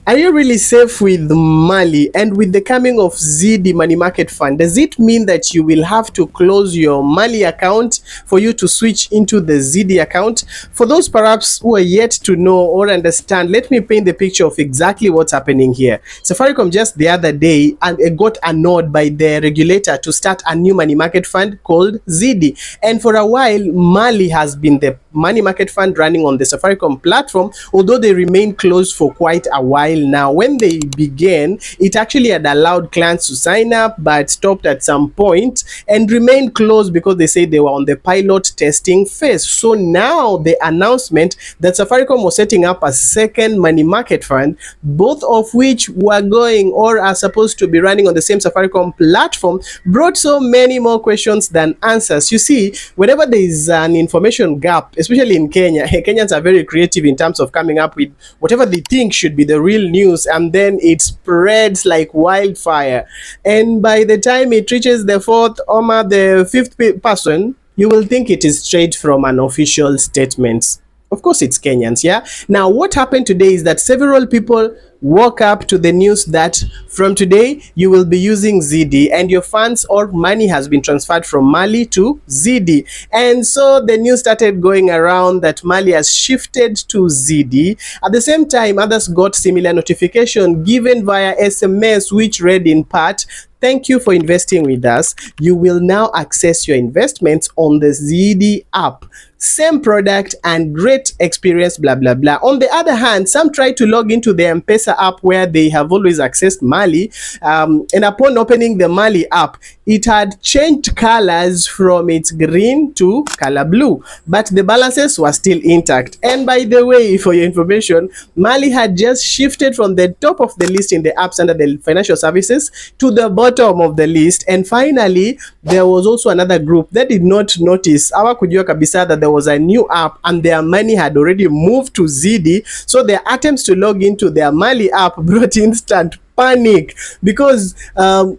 Are you really safe with Mali? And with the coming of Ziidi Money Market Fund, does it mean that you will have to close your Mali account for you to switch into the Ziidi account? For those perhaps who are yet to know or understand, let me paint the picture of exactly what's happening here. Safaricom just the other day got a nod by the regulator to start a new money market fund called Ziidi. And for a while, Mali has been the money market fund running on the Safaricom platform, although they remain closed for quite a while now. When they began, it actually had allowed clients to sign up but stopped at some point and remained closed because they say they were on the pilot testing phase. So now the announcement that Safaricom was setting up a second money market fund, both of which were going or are supposed to be running on the same Safaricom platform, brought so many more questions than answers. You see, whenever there is an information gap, especially in Kenya, Kenyans are very creative in terms of coming up with whatever they think should be the real news, and then it spreads like wildfire. And by the time it reaches the fourth or the fifth person, you will think it is straight from an official statement. Of course, it's Kenyans, yeah? Now, what happened today is that several people woke up to the news that from today, you will be using Ziidi and your funds or money has been transferred from Mali to Ziidi. And so the news started going around that Mali has shifted to Ziidi. At the same time, others got similar notification given via SMS, which read in part, "Thank you for investing with us. You will now access your investments on the Ziidi app. Same product and great experience, blah, blah, blah." On the other hand, some tried to log into the M-Pesa app where they have always accessed Mali. And upon opening the Mali app, it had changed colors from its green to color blue, but the balances were still intact. And by the way, for your information, Mali had just shifted from the top of the list in the apps under the financial services to the bottom of the list. And finally, there was also another group that did not notice hawakujua kabisa that there was a new app and their money had already moved to Ziidi. So their attempts to log into their Mali app brought instant panic because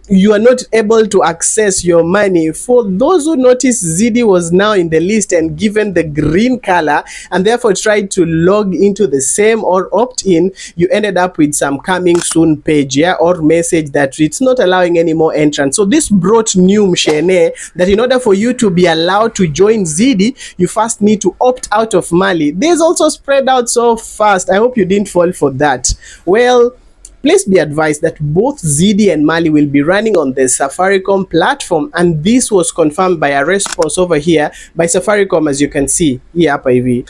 you are not able to access your money. For those who noticed, Ziidi was now in the list and given the green color and therefore tried to log into the same or opt in, you ended up with some coming soon page, yeah, or message that it's not allowing any more entrance. So this brought new mshene that in order for you to be allowed to join Ziidi, you first need to opt out of Mali. This also spread out so fast. I hope you didn't fall for that. Well, please be advised that both Ziidi and Mali will be running on the Safaricom platform, and this was confirmed by a response over here by Safaricom, as you can see here.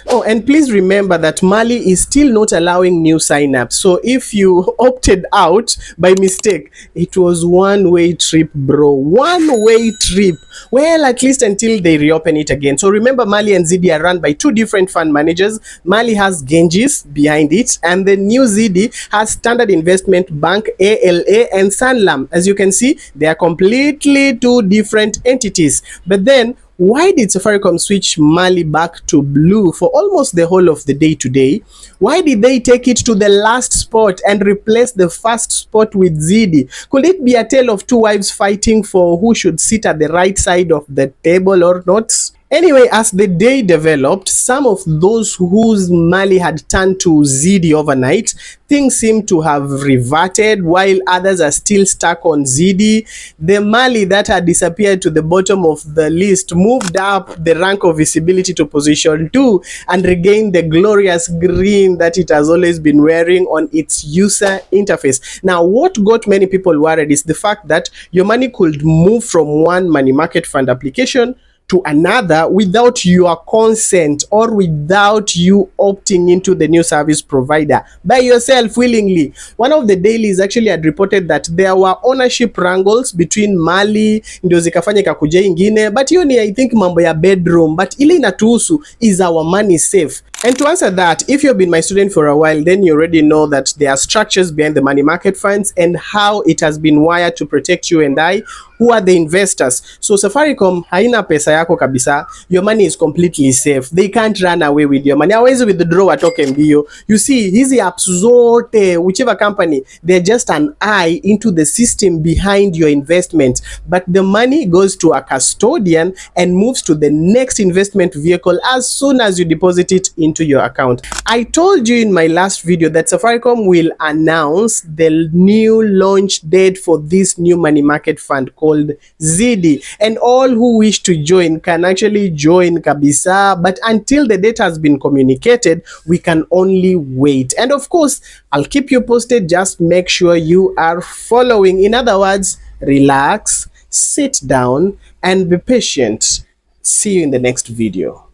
Oh, and please remember that Mali is still not allowing new signups. So if you opted out by mistake, it was one-way trip, bro. One-way trip. Well, at least until they reopen it again. So remember, Mali and Ziidi are run by two different fund managers. Mali has Genghis behind it, and the new Ziidi has Standard Investment Bank, ALA, and Sanlam. As you can see, they are completely two different entities. But then, why did Safaricom switch Mali back to blue for almost the whole of the day today? Why did they take it to the last spot and replace the first spot with Ziidi? Could it be a tale of two wives fighting for who should sit at the right side of the table or not? Anyway, as the day developed, some of those whose Mali had turned to Ziidi overnight, things seem to have reverted, while others are still stuck on Ziidi. The Mali that had disappeared to the bottom of the list moved up the rank of visibility to position 2 and regained the glorious green that it has always been wearing on its user interface. Now, what got many people worried is the fact that your money could move from one money market fund application to another without your consent or without you opting into the new service provider by yourself willingly. One of the dailies actually had reported that there were ownership wrangles between Mali ndio zikafanya kakuja ingine, but hiyo ni I think mambo ya bedroom, but ile inatuhusu is our money safe. And to answer that, if you've been my student for a while, then you already know that there are structures behind the money market funds and how it has been wired to protect you and I, who are the investors. So Safaricom haina pesa yako kabisa. Your money is completely safe. They can't run away with your money. Hawezi withdraw watoke mbio. You see, hizi apps zote, whichever company, they're just an eye into the system behind your investment. But the money goes to a custodian and moves to the next investment vehicle as soon as you deposit it in into your account. I told you in my last video that Safaricom will announce the new launch date for this new money market fund called Ziidi, and all who wish to join can actually join kabisa, but until the date has been communicated, we can only wait. And of course, I'll keep you posted. Just make sure you are following. In other words, relax, sit down, and be patient. See you in the next video.